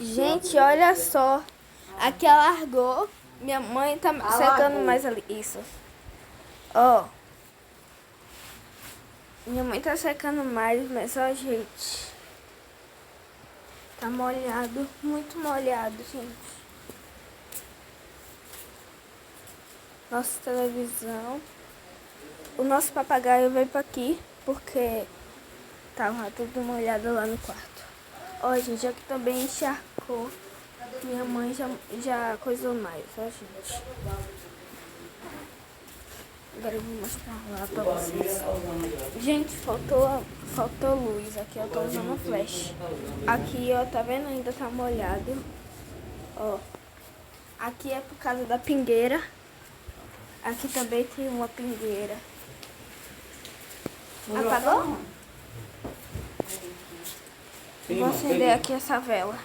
Gente, olha só. Aqui ela largou. Minha mãe tá secando mais ali. Isso. Ó. Minha mãe tá secando mais, mas ó, gente. Tá molhado. Muito molhado, gente. Nossa televisão. O nosso papagaio veio pra aqui porque tava tudo molhado lá no quarto. Ó, gente, aqui também encharcou. Minha mãe já coisou mais, ó, gente. Agora eu vou mostrar lá pra vocês. Gente, faltou luz. Aqui eu tô usando flash. Aqui, ó, tá vendo? Ainda tá molhado. Ó. Aqui é por causa da pingueira. Aqui também tem uma pingueira. Apagou? Vou acender aqui essa vela.